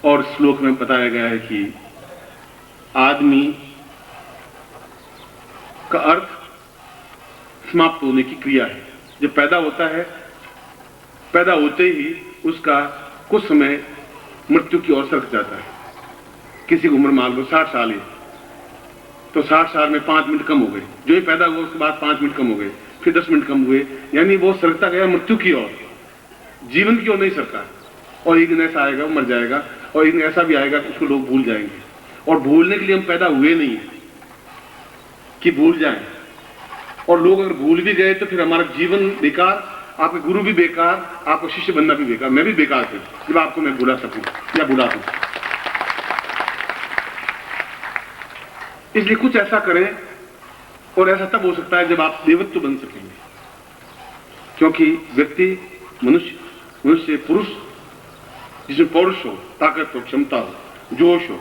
और श्लोक में बताया गया है कि आदमी का अर्थ समाप्त होने की क्रिया है। जब पैदा होता है, पैदा होते ही उसका कुछ समय मृत्यु की ओर सरक जाता है। किसी की उम्र मान लो 60 साल है, तो 60 साल में 5 मिनट कम हो गए। जो ही पैदा हुआ उसके बाद 5 मिनट कम हो गए, फिर 10 मिनट कम हुए, यानी वो सरकता गया मृत्यु की ओर, जीवन की ओर नहीं सरका। और एक दिन ऐसा आएगा वो मर जाएगा, और एक दिन ऐसा भी आएगा कि उसको लोग भूल जाएंगे। और भूलने के लिए हम पैदा हुए नहीं कि भूल जाएं। और लोग अगर भूल भी गए तो फिर हमारा जीवन बेकार, आपके गुरु भी बेकार, आपको शिष्य बनना भी बेकार। मैं भी बेकार थे जब आपको मैं भुला सकूं या भुला दूं। इसलिए कुछ ऐसा करें, और ऐसा तब हो सकता है जब आप देवत्व बन सकेंगे। क्योंकि व्यक्ति, मनुष्य पुरुष जिसमें पौरुष हो, ताकत हो, क्षमता हो, जोश हो,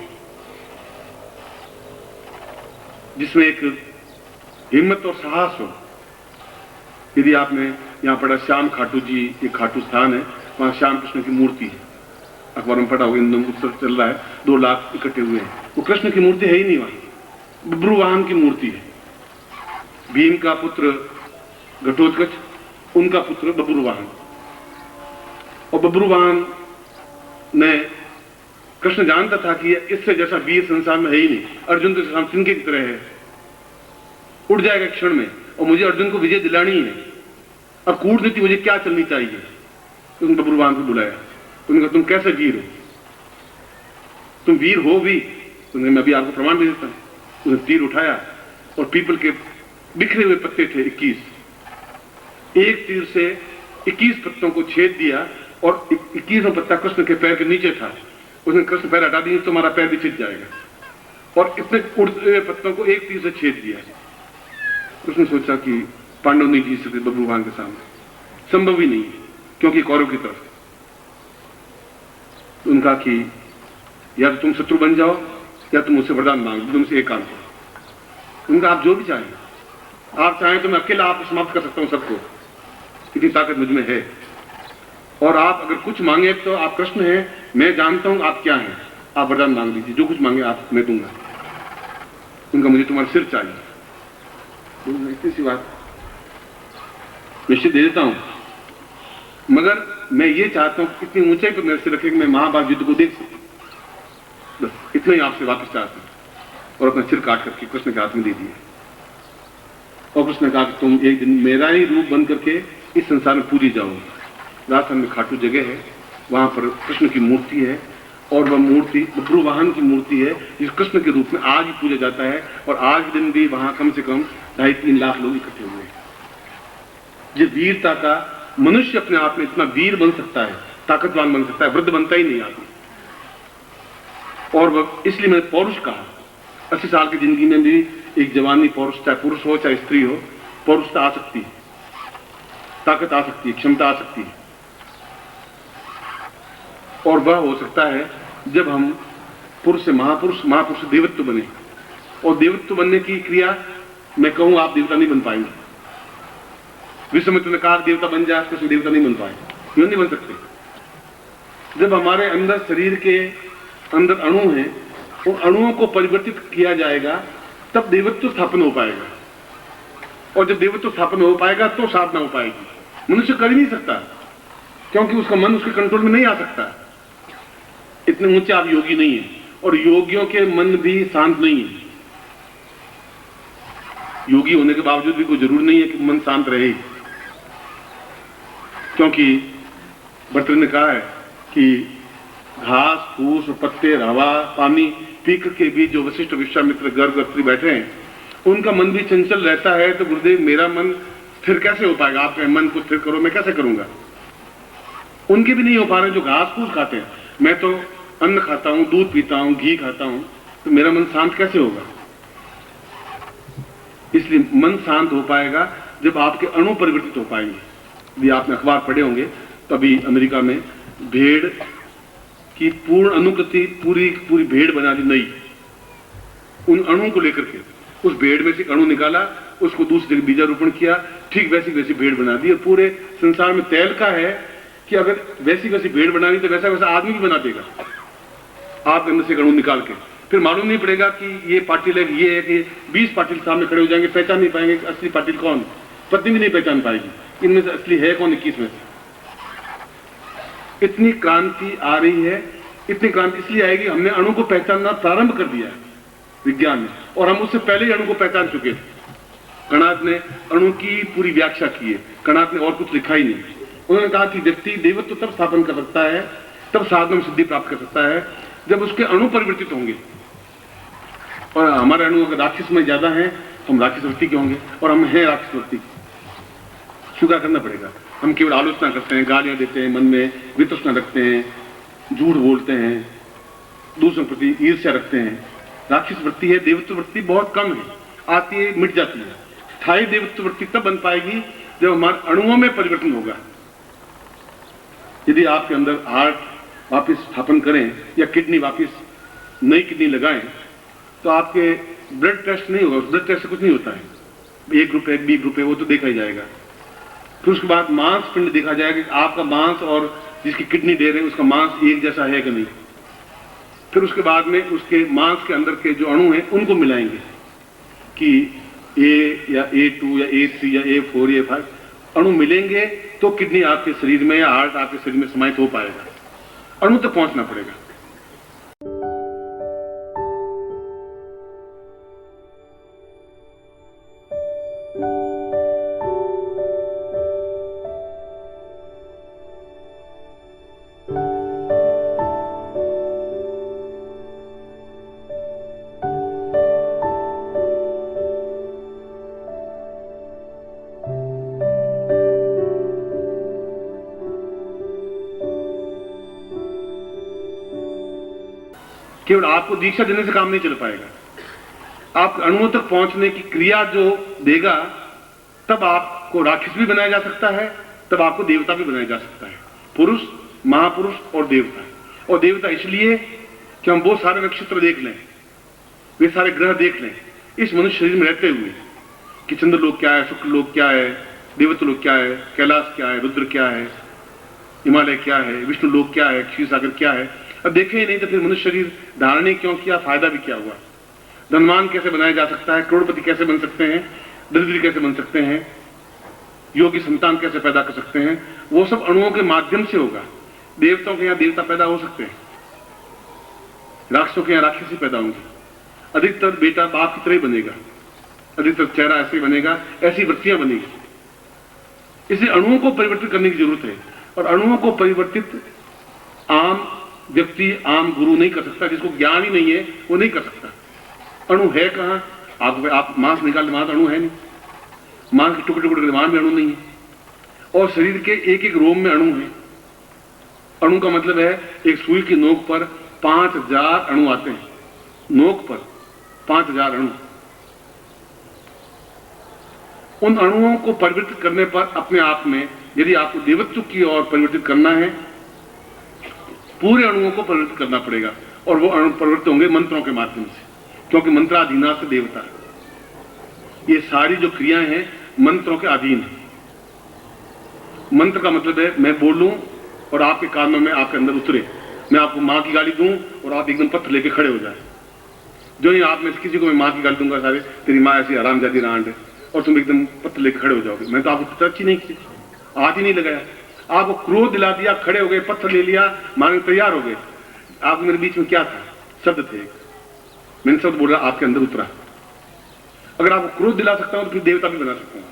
जिसमें एक हिम्मत और साहस हो। यदि आपने यहाँ पढ़ा श्याम खाटू जी, एक खाटू स्थान है, वहां श्याम कृष्ण की मूर्ति है। अखबार में पढ़ा हुआ, इन दोनों उत्सव चल रहा है, 2 लाख इकट्ठे हुए हैं। वो कृष्ण की मूर्ति है ही नहीं वहां, बब्रुवाहन की मूर्ति है। भीम का पुत्र घटोत्कच, उनका पुत्र बब्रुवाहन। और बब्रुवाहन ने, कृष्ण जानता था कि इससे जैसा वीर संसार में है ही नहीं। अर्जुन तो तिनके की तरह है, उड़ जाएगा क्षण में, और मुझे अर्जुन को विजय दिलानी है। अब कूटनीति मुझे क्या चलनी चाहिए? तो उन बब्रुवाहन को बुलाया। उन्होंने कहा तुम कैसे वीर हो? तुम वीर हो भी? उन्होंने मैं अभी आपको प्रमाण दे देता हूं। उन्होंने तीर उठाया और पीपल के बिखरे हुए पत्ते थे 21, एक तीर से 21 पत्तों को छेद दिया, और 21वां पत्ता कृष्ण के पैर के नीचे था। उसने कृष्ण पैर हटा दिए तो हमारा पैर भी छिद जाएगा, और इतने उड़ते हुए पत्तों को एक तीर से छेद दिया। उसने सोचा कि पांडव नहीं जीत सकते बब्रुवाहन के सामने, संभव ही नहीं, क्योंकि कौरव की तरफ। उनका कि या तो तुम शत्रु बन जाओ या तुम मुझसे वरदान मांगो, तुमसे एक काम करो। उनका आप जो भी चाहें, आप चाहें तो मैं अकेला आपको समाप्त कर सकता हूं सबको, इतनी ताकत मुझ में है। और आप अगर कुछ मांगे तो आप कृष्ण हैं, मैं जानता हूं आप क्या हैं, आप वरदान मांग लीजिए, जो कुछ मांगे आप मैं दूंगा। उनका मुझे तुम्हारा सिर चाहिए। इतनी सी बात निश्चित दे देता हूं, मगर मैं ये चाहता हूं कि इतनी ऊंचाई पर मेरे सिर रखे कि मैं महाभारत युद्ध को देख सकूं। बस इतना ही आपसे वापस चाहता हूं। और अपना सिर काट करके कृष्ण के हाथ में दे दिया। और कृष्ण ने कहा कि तुम एक दिन मेरा ही रूप बन करके इस संसार में पूजी जाओगे। राजस्थान में खाटू जगह है, वहां पर कृष्ण की मूर्ति है, और वह मूर्ति बब्रुवाहन की मूर्ति है, जिस कृष्ण के रूप में आज भी पूजा जाता है। और आज दिन भी वहां कम से कम 2.5-3 लाख लोग इकट्ठे हुए हैं। जिस वीरता का मनुष्य अपने आप में इतना वीर बन सकता है, ताकतवान बन सकता है, वृद्ध बनता ही नहीं आदमी। और वह इसलिए मैंने पौरुष कहा। 80 साल की जिंदगी में भी एक जवानी पौरुष, चाहे पुरुष हो चाहे स्त्री हो, पौरुषता आ सकती है, ताकत आ सकती है, क्षमता आ सकती है। और वह हो सकता है जब हम पुरुष से महापुरुष, महापुरुष से देवत्व बने। और देवत्व बनने की क्रिया मैं कहूं आप देवता नहीं बन पाएंगे। विश्वामित्र ने कहा देवता बन जाए, कृष्ण देवता नहीं बन पाए। क्यों नहीं बन सकते? जब हमारे अंदर, शरीर के अंदर अणु हैं, उन अणुओं को परिवर्तित किया जाएगा, तब देवत्व स्थापन हो पाएगा। और जब देवत्व स्थापन हो पाएगा तो साधना हो पाएगी। मनुष्य कर ही नहीं सकता, क्योंकि उसका मन उसके कंट्रोल में नहीं आ सकता। इतने ऊंचे आप योगी नहीं है, और योगियों के मन भी शांत नहीं है। योगी होने के बावजूद भी कोई जरूरी नहीं है कि मन शांत रहे, क्योंकि भर्तृहरि ने कहा है कि घास फूस पत्ते हवा पानी पी करके भी जो वशिष्ठ विश्वामित्र गर्भ गर्भवती बैठे हैं, उनका मन भी चंचल रहता है। तो गुरुदेव मेरा मन स्थिर कैसे हो पाएगा? आप मन को स्थिर करो, मैं कैसे करूंगा? उनके भी नहीं हो पा रहे जो घास फूस खाते हैं। मैं तो अन्न खाता हूं, दूध पीता हूं, घी खाता हूं, तो मेरा मन शांत कैसे होगा? इसलिए मन शांत हो पाएगा जब आपके अणु परिवर्तित हो पाएंगे। यदि आपने अखबार पढ़े होंगे तो अभी अमेरिका में भेड़ की पूर्ण अनुकृति, पूरी भेड़ बना दी नई, उन अणुओं को लेकर के। उस भेड़ में से अणु निकाला, उसको दूसरी जगह बीजारोपण किया, ठीक वैसी वैसी भेड़ बना दी। और पूरे संसार में तैल का है कि अगर वैसी वैसी भेड़ बनानी तो वैसा वैसा आदमी भी बना देगा। आपके अंदर से अणु निकाल के, फिर मालूम नहीं पड़ेगा कि ये पाटिल है, ये है कि 20 पाटिल सामने खड़े हो जाएंगे, पहचान नहीं पाएंगे असली पाटिल कौन, पत्नी भी नहीं पहचान पाएगी इनमें से असली है कौन 21 में से। इतनी क्रांति आ रही है, इतनी क्रांति इसलिए आएगी, हमने अणु को पहचानना प्रारंभ कर दिया है विज्ञान ने, और हम उससे पहले ही अणु को पहचान चुके थे। कणाद ने अणु की पूरी व्याख्या की है, कणाद ने और कुछ लिखा ही नहीं। उन्होंने कहा कि व्यक्ति देवत्व तब स्थापन कर सकता है, तब साधन सिद्धि प्राप्त कर सकता है जब उसके अणु परिवर्तित होंगे। और हमारे अणु अगर राक्षस में ज्यादा है तो हम राक्षस वृत्ति के होंगे, और हम हैं राक्षस वृत्ति। स्वीकार करना पड़ेगा। हम केवल आलोचना करते हैं, गालियां देते हैं, मन में वितृष्णा रखते हैं, झूठ बोलते हैं, दूसरों के प्रति ईर्ष्या रखते हैं। राक्षस वृत्ति है, देवत्व वृत्ति बहुत कम है, आती है मिट जाती है। स्थायी देवत्व वृत्ति तब बन पाएगी जब हमारे अणुओं में परिवर्तन होगा। यदि आपके अंदर हार्ट वापिस स्थापन करें या किडनी वापिस नई किडनी लगाएं तो आपके ब्लड टेस्ट नहीं होगा, ब्लड टेस्ट से कुछ नहीं होता है, ए ग्रुप है, बी ग्रुप है, वो तो देखा ही जाएगा। फिर उसके बाद मांस पिंड देखा जाएगा कि आपका मांस और जिसकी किडनी दे रहे हैं उसका मांस एक जैसा है कि नहीं। फिर उसके बाद में उसके मांस के अंदर के जो अणु हैं उनको मिलाएंगे कि ए या A2 या A3 या A4 या A5 अणु मिलेंगे तो किडनी आपके शरीर में या हार्ट आपके शरीर में समाहित हो पाएगा। अणु तक पहुंचना पड़ेगा। केवल आपको दीक्षा देने से काम नहीं चल पाएगा। आप अणुओं तक पहुंचने की क्रिया जो देगा तब आपको राक्षस भी बनाया जा सकता है, तब आपको देवता भी बनाया जा सकता है। पुरुष, महापुरुष और देवता। और देवता इसलिए कि हम वो सारे नक्षत्र देख लें, वे सारे ग्रह देख लें इस मनुष्य शरीर में रहते हुए कि चंद्रलोक क्या है, शुक्र लोक क्या है, देवता लोक क्या है, कैलाश क्या है, रुद्र क्या है, हिमालय क्या है, विष्णु लोक क्या है, क्षीर सागर क्या है। अब देखे ही नहीं तो फिर मनुष्य शरीर धारण क्यों किया, फायदा भी क्या हुआ। धनवान कैसे बनाया जा सकता है, करोड़पति कैसे बन सकते हैं, दरिद्र कैसे बन सकते हैं, योगी संतान कैसे पैदा कर सकते हैं, वो सब अणुओं के माध्यम से होगा। देवताओं के यहाँ देवता पैदा हो सकते हैं, राक्षसों के यहाँ राक्षस ही पैदा होंगे। अधिकतर बेटा बाप की तरह ही बनेगा, अधिकतर चेहरा ऐसे ही बनेगा, ऐसी वृत्तियां बनेगी। इसलिए अणुओं को परिवर्तित करने की जरूरत है, और अणुओं को परिवर्तित आम व्यक्ति, आम गुरु नहीं कर सकता। जिसको ज्ञान ही नहीं है वो नहीं कर सकता। अणु है कहां? आप मांस निकालते, वहां तो अणु है नहीं। मांस के टुकड़े टुकड़े वहां में अणु नहीं है, और शरीर के एक एक रोम में अणु है। अणु का मतलब है एक सुई की नोक पर 5000 अणु आते हैं, नोक पर 5000 अणु। उन अणुओं को परिवर्तित करने पर अपने आप में, यदि आपको देवत्व की ओर परिवर्तित करना है, पूरे अणुओं को परिवर्तित करना पड़ेगा। और वो अणु परिवर्तित होंगे मंत्रों के माध्यम से, क्योंकि मंत्राधीना से देवता। ये सारी जो क्रियाएं हैं मंत्रों के अधीन है। मंत्र का मतलब है मैं बोलूं और आपके कानों में आपके अंदर उतरे। मैं आपको मां की गाली दूं और आप एकदम पत्थर लेके खड़े हो जाए। जो ही आप में से किसी को मैं मां की गाली दूंगा, सारे तेरी मां ऐसी हरामजादी रांड है, और तुम एकदम पत्थर लेके खड़े हो जाओगे। मैं तो आपको टच ही नहीं की, हाथ ही नहीं लगाया, आपको क्रोध दिला दिया, खड़े हो गए, पत्थर ले लिया, मारने तैयार हो गए। आप मेरे बीच में क्या था? शब्द थे। मैंने शब्द बोला, आपके अंदर उतरा। अगर आपको क्रोध दिला सकता हूं तो फिर देवता भी बना सकता हूं।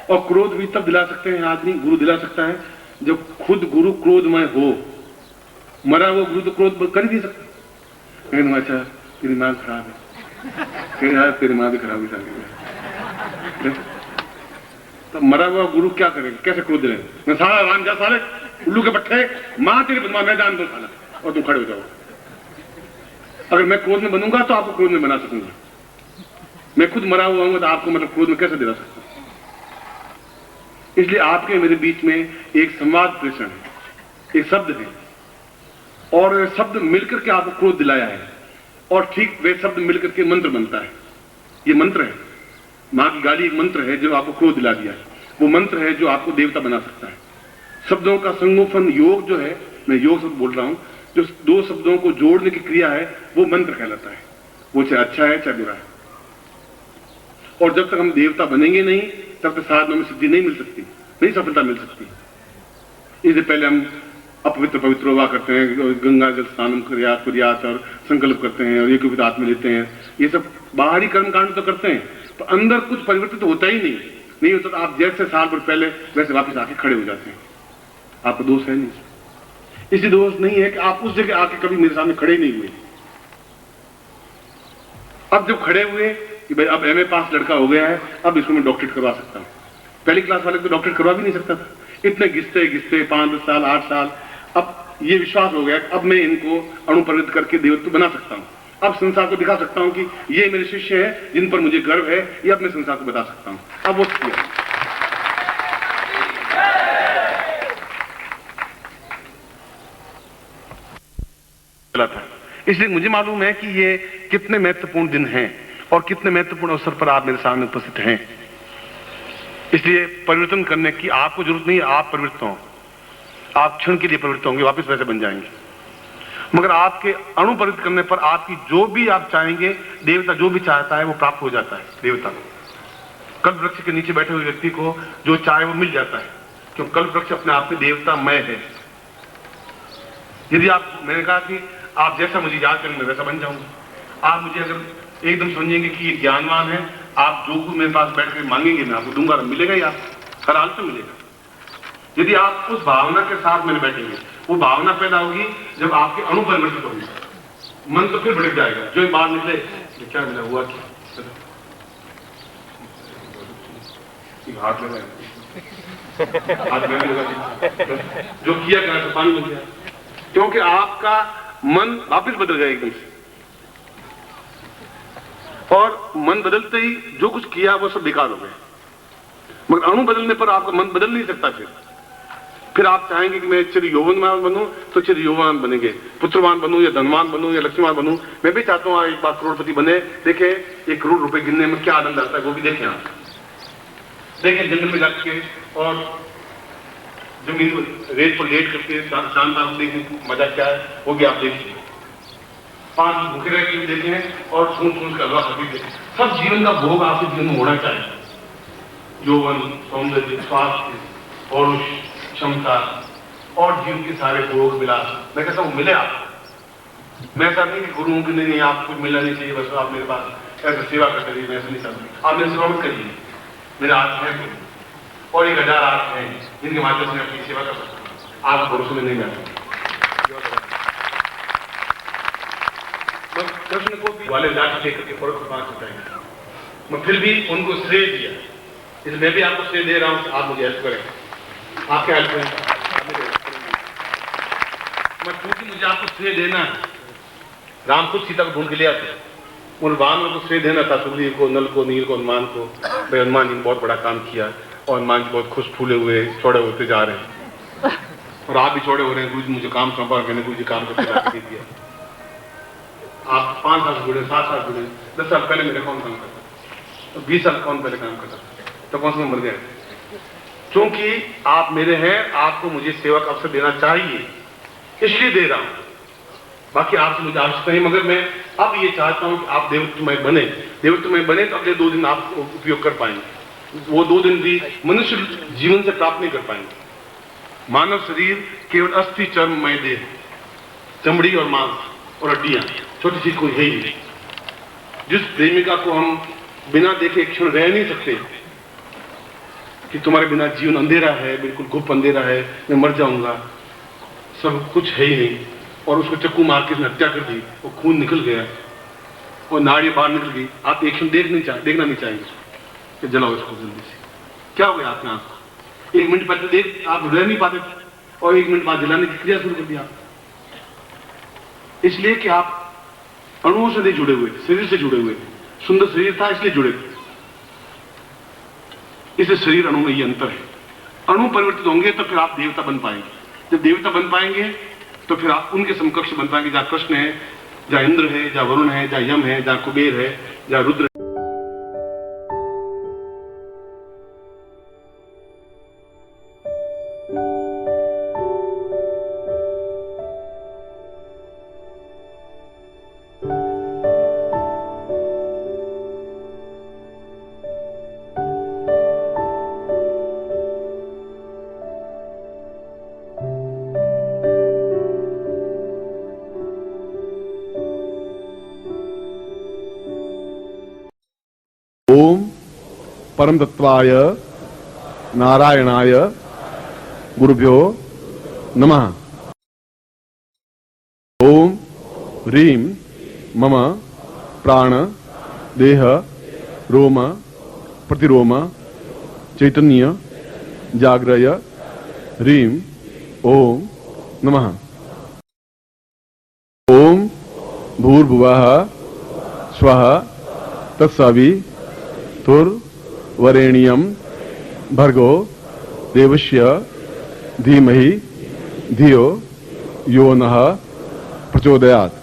और क्रोध भी तब दिला सकते हैं आदमी, गुरु दिला सकता है, जब खुद गुरु क्रोधमय हो। मरा वो गुरु तो क्रोध कर ही नहीं सकता। अच्छा तेरी मां खराब है, यार तेरी मां भी खराब है। तो मरा हुआ गुरु क्या करेगा, कैसे क्रोध दिलाएगा? मैं सारा राम जा साले उल्लू के पट्टे, मां तेरी बदमाश, मैं जान दो साला, और तुम खड़े हो जाओ। अगर मैं क्रोध में बनूंगा तो आपको क्रोध में बना सकूंगा। मैं खुद मरा हुआ हूं तो आपको मतलब क्रोध में कैसे दिला सकता हूं? इसलिए आपके मेरे बीच में एक संवाद प्रेषण है, एक शब्द है, और शब्द मिलकर के आपको क्रोध दिलाया है, और ठीक वे शब्द मिलकर के मंत्र बनता है। ये मंत्र है। माँ की गाली एक मंत्र है जो आपको क्रोध दिला दिया है, वो मंत्र है जो आपको देवता बना सकता है। शब्दों का संगोपन योग जो है, मैं योग शब्द बोल रहा हूं, जो दो शब्दों को जोड़ने की क्रिया है वो मंत्र कहलाता है, वो चाहे अच्छा है चाहे बुरा है। और जब तक हम देवता बनेंगे नहीं तब तक साधनों में सिद्धि नहीं मिल सकती, नहीं सफलता मिल सकती। इससे पहले हम अपवित्र पवित्र हुआ करते हैं, गंगा जल स्नान प्रयास और संकल्प करते हैं और एक हाथ में लेते हैं, ये सब बाहरी कर्म कांड तो करते हैं, तो अंदर कुछ परिवर्तन तो होता ही नहीं होता। तो आप जैसे साल भर पहले वैसे वापस आके खड़े हो जाते हैं, आपका दोष है नहीं। इसलिए दोष नहीं है कि आप उस जगह आके कभी मेरे सामने खड़े नहीं हुए। अब जब खड़े हुए कि भाई अब एमए पास लड़का हो गया है, अब इसको मैं डॉक्टरेट करवा सकता हूँ। पहली क्लास वाले तो डॉक्टरेट करवा भी नहीं सकता था, इतने घिसते 5-10 साल 8 साल। अब ये विश्वास हो गया अब मैं इनको अणुपरिवर्तित करके देवत्व बना सकता हूँ। अब संसार को दिखा सकता हूँ कि ये मेरे शिष्य हैं जिन पर मुझे गर्व है, ये अब मैं संसार को बता सकता हूँ। अब वो किया था। इसलिए मुझे मालूम है कि ये कितने महत्वपूर्ण दिन हैं और कितने महत्वपूर्ण अवसर पर आप मेरे सामने उपस्थित हैं। इसलिए परिवर्तन करने की आपको जरूरत नहीं है, आप परिवर्तित हों। आप क्षण के लिए परिवर्तित होंगे, वापस वैसे बन जाएंगे। मगर आपके अणुपरिवर्तित करने पर आपकी जो भी आप चाहेंगे, देवता जो भी चाहता है वो प्राप्त हो जाता है। देवता को कल्प वृक्ष के नीचे बैठे हुए व्यक्ति को जो चाहे वो मिल जाता है, क्योंकि कल्प वृक्ष अपने आप में देवतामय है। यदि आप, मैंने कहा कि आप जैसा मुझे याद करेंगे मैं वैसा बन जाऊंगा। आप मुझे अगर एकदम समझेंगे कि ये ज्ञानवान है, आप जो कुछ मेरे पास बैठ कर मांगेंगे मैं आपको दूंगा, मिलेगा ही, आपको हर हाल से मिलेगा। यदि आप उस भावना के साथ मेरे बैठेंगे, वो भावना पैदा होगी जब आपके अणु परिवर्तित होंगे, मन तो फिर भटक जाएगा। जो बात निकले क्या मिला, हुआ क्या, हाथ लगा हाथ में जो किया क्या तो पानी बन गया, क्योंकि आपका मन वापस बदल गया एकदम से। और मन बदलते ही जो कुछ किया वो सब बेकार हो गया। मगर अणु बदलने पर आपका मन बदल नहीं सकता। फिर आप चाहेंगे कि मैं चिर यौवनवान बनूं तो चिर यौवनवान बनेंगे, पुत्रवान बनूं या धनवान बनूं या लक्ष्मीवान बनूं। मैं भी चाहता हूं एक बार करोड़पति बने। देखें 1 करोड़ रुपए गिनने में क्या आनंद आता है वो भी देखें। आप देखें जंगल में जाके और जमीन को रेत पर लेट करके शानदार देखने मजा क्या है वो भी आप देखिए। 5 भूखे रह के देखें और सूंघ कर हलवा खाते देखें। सब जीवन का भोग आपके जीवन में होना चाहिए। यौवन, सौंदर्य, स्वास्थ्य, पौरुष, क्षमता और जीवन के सारे भोग विलास, मैं कहता हूँ मिले आपको। मैं ऐसा नहीं कि गुरुओं की नहीं आप कुछ मिलना नहीं चाहिए, बस आप मेरे पास ऐसा सेवा करते रहिए, मैं ऐसा नहीं चाहता। आप मेरी सेवा मत करिए, मेरे हाथ है और 1000 हाथ हैं जिनके माध्यम से अपनी सेवा कर सकता हूँ। आप भरोसे में नहीं बैठे। कृष्ण को भी वाले लाठी लेकर के फौरन 5 बताएंगे, मैं फिर भी उनको श्रेय दिया। इसलिए मैं भी आपको श्रेय दे रहा हूँ कि आप मुझे हेल्प करें। आप क्या हेल्प करें? मैं क्योंकि मुझे आपको श्रेय देना है। राम खुद सीता को ढूंढ के ले आते, उन वानरों को श्रेय देना था, सुग्रीव को, नल को, नील को, हनुमान को। भाई हनुमान जी ने बहुत बड़ा काम किया और हनुमान जी बहुत खुश फूले हुए चौड़े होते जा रहे हैं और आप भी चौड़े हो रहे हैं। गुरु जी मुझे काम सौंपा, मैंने गुरु जी काम करके दे दिया। आप 5 साल जुड़े, 7 साल जुड़े, 10 साल पहले मेरे कौन काम करता था, 20 साल कौन पहले काम करता था, तो कौन सा मर गया। क्योंकि आप मेरे हैं, आपको मुझे सेवा का अवसर देना चाहिए, इसलिए दे रहा हूं। बाकी आपसे मुझे आवश्यकता नहीं। मगर मैं अब ये चाहता हूं कि आप देवत्वमय बने। देवत्वमय बने तो अगले 2 दिन आप उपयोग कर पाएंगे। वो 2 दिन भी मनुष्य जीवन से प्राप्त नहीं कर पाएंगे। मानव शरीर केवल अस्थि चर्ममय देह, चमड़ी और मांस और हड्डियां, छोटी चीज कोई है ही नहीं। जिस प्रेमिका को हम बिना देखे एक क्षण रह नहीं सकते कि तुम्हारे बिना जीवन अंधेरा है, बिल्कुल गुप्त अंधेरा है, मैं मर जाऊंगा, सब कुछ है ही नहीं, और उसको चक्कू मार के हत्या कर दी, वो खून निकल गया और नाड़ी बाहर निकल गई, आप एक क्षण देखना नहीं चाहेंगे कि जलाओ इसको जल्दी से। क्या हो गया आपके आंख को? 1 मिनट पहले देख आप रह नहीं पाते और 1 मिनट बाद जलाने की क्रिया शुरू कर दी आप। इसलिए कि आप अणुओं से नहीं जुड़े हुए थे, शरीर से जुड़े हुए थे। सुंदर शरीर था इसलिए जुड़े थे। इसलिए शरीर अणु में ये अंतर है। अणु परिवर्तित होंगे तो फिर आप देवता बन पाएंगे। जब देवता बन पाएंगे तो फिर आप उनके समकक्ष बन पाएंगे, जहां कृष्ण है, जहां इंद्र है, जहां वरुण है, जहां यम है, जहां कुबेर है, जहां रुद्र है। परम तत्वाय नारायणाय गुरुभ्यो नमः। ओम ह्रीं मम प्राण देह रोम प्रतिरोम चैतन्य जाग्रय ह्रीं ओम नमः। ओम भूर्भुवः स्वः तत्सवितुर्वरेण्यं भर्गो देवस्य धीमहि धियो यो नः प्रचोदयात्।